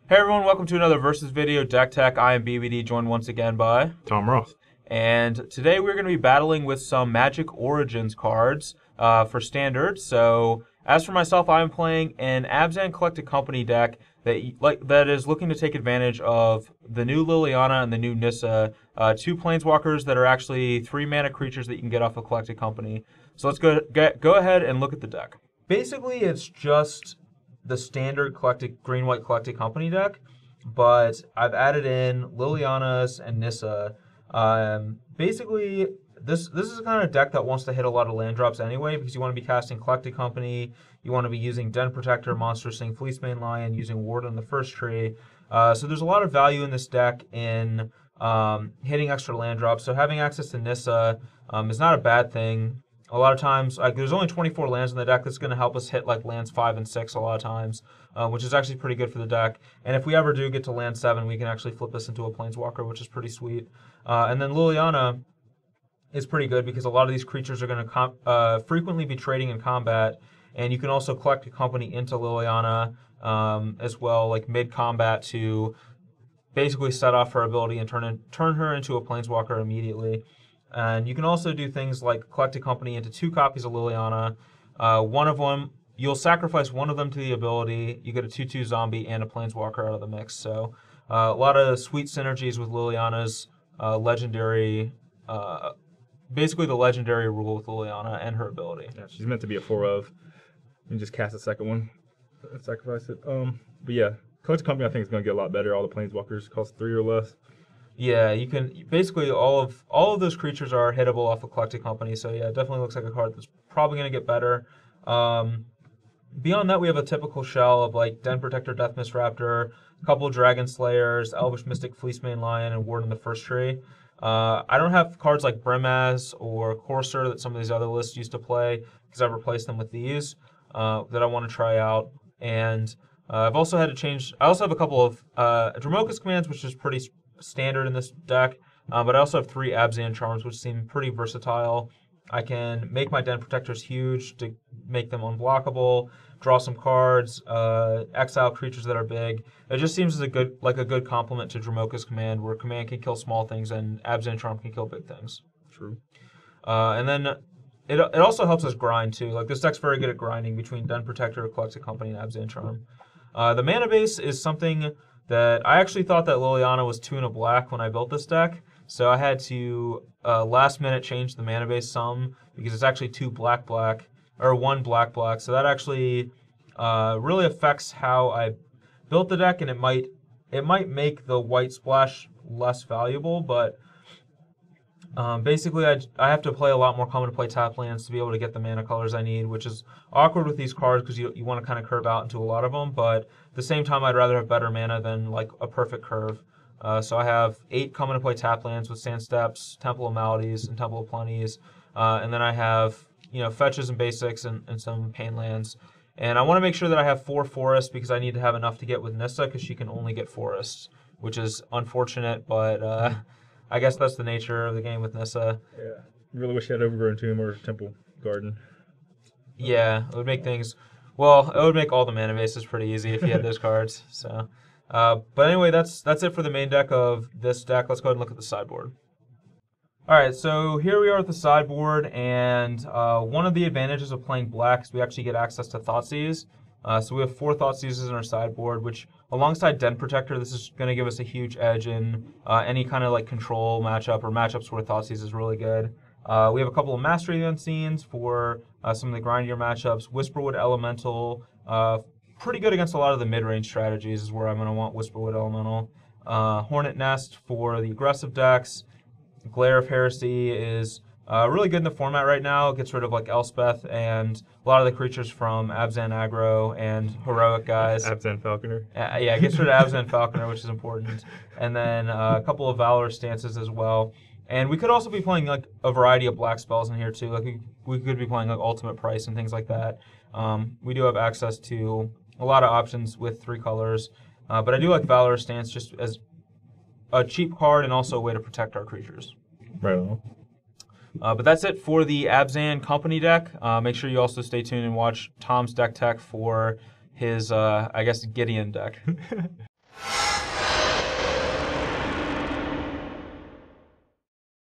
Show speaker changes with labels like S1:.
S1: Hey everyone, welcome to another Versus video, Deck Tech. I am BBD, joined once again by
S2: Tom Roth.
S1: And today we're going to be battling with some Magic Origins cards for Standard. So, as for myself, I'm playing an Abzan Collected Company deck that is looking to take advantage of the new Liliana and the new Nissa, two Planeswalkers that are actually 3-mana creatures that you can get off of Collected Company. So let's go ahead and look at the deck. Basically, it's just the standard green-white Collected Company deck, but I've added in Lilianas and Nissa. Basically, this is the kind of deck that wants to hit a lot of land drops anyway, because you want to be casting Collected Company, you want to be using Den Protector, Monster Sing, Fleecemane Lion, using Ward on the first tree. So there's a lot of value in this deck in hitting extra land drops. So having access to Nissa is not a bad thing. A lot of times, there's only 24 lands in the deck. That's going to help us hit like lands 5 and 6 a lot of times, which is actually pretty good for the deck. And if we ever do get to land 7, we can actually flip this into a Planeswalker, which is pretty sweet. And then Liliana is pretty good because a lot of these creatures are going to frequently be trading in combat, and you can also collect a company into Liliana as well, like mid-combat, to basically set off her ability and turn her into a Planeswalker immediately. And you can also do things like collect a company into 2 copies of Liliana. One of them, you'll sacrifice one of them to the ability. You get a 2/2 zombie and a Planeswalker out of the mix. So a lot of sweet synergies with Liliana's legendary, basically the legendary rule with Liliana and her ability.
S2: Yeah, she's meant to be a 4/of. You can just cast a second one and sacrifice it. But yeah, Collected Company I think is going to get a lot better. All the Planeswalkers cost 3 or less.
S1: Yeah, you can basically all of those creatures are hittable off of Collected Company. So yeah, it definitely looks like a card that's probably going to get better. Beyond that, we have a typical shell of like Den Protector, Deathmist Raptor, a couple of Dragon Slayers, Elvish Mystic, Fleecemane Lion, and Ward in the first tree. I don't have cards like Brimaz or Courser that some of these other lists used to play because I've replaced them with these that I want to try out. And I've also had to change. I also have a couple of Dromoka's Commands, which is pretty standard in this deck, but I also have 3 Abzan Charms, which seem pretty versatile. I can make my Den Protectors huge to make them unblockable, draw some cards, exile creatures that are big. It just seems as a good complement to Dromoka's Command, where Command can kill small things and Abzan Charm can kill big things.
S2: True.
S1: And then it also helps us grind too. Like this deck's very good at grinding between Den Protector, Collected Company, and Abzan Charm. The mana base is something that I actually thought that Liliana was 2 and a black when I built this deck, so I had to last minute change the mana base some because it's actually 2 black-black, or 1 black-black, so that actually really affects how I built the deck, and it might make the white splash less valuable, but basically I have to play a lot more come to play tap lands to be able to get the mana colors I need, which is awkward with these cards because you want to kind of curve out into a lot of them, but at the same time I'd rather have better mana than like a perfect curve. So I have 8 come to play tap lands with Sand Steps, Temple of Maladies, and Temple of Plenties, and then I have fetches and basics and some pain lands. And I want to make sure that I have 4 forests because I need to have enough to get with Nissa because she can only get forests, which is unfortunate, but I guess that's the nature of the game with Nissa.
S2: Yeah. You really wish you had Overgrown Tomb or Temple Garden.
S1: Yeah, it would make things... Well, it would make all the mana bases pretty easy if you had those cards. So, but anyway, that's it for the main deck of this deck. Let's go ahead and look at the sideboard. Alright, so here we are at the sideboard, and one of the advantages of playing black is we actually get access to Thoughtseize. So we have 4 Thoughtseizes in our sideboard, which alongside Den Protector, this is going to give us a huge edge in any kind of like control matchup or matchups where Thoughtseize is really good. We have a couple of Mastery Unseen's for some of the grindier matchups. Whisperwood Elemental, pretty good against a lot of the mid-range strategies is where I'm going to want Whisperwood Elemental. Hornet Nest for the aggressive decks. Glare of Heresy is really good in the format right now. It gets rid of like Elspeth and a lot of the creatures from Abzan Aggro and Heroic guys.
S2: Abzan Falconer.
S1: Yeah, it gets rid of Abzan Falconer, which is important. And then a couple of Valor stances as well. And we could also be playing like a variety of black spells in here too. Like we could be playing like Ultimate Price and things like that. We do have access to a lot of options with 3 colors. But I do like Valor Stance just as a cheap card and also a way to protect our creatures.
S2: Right on.
S1: But that's it for the Abzan Company deck. Make sure you also stay tuned and watch Tom's Deck Tech for his, I guess, Gideon deck.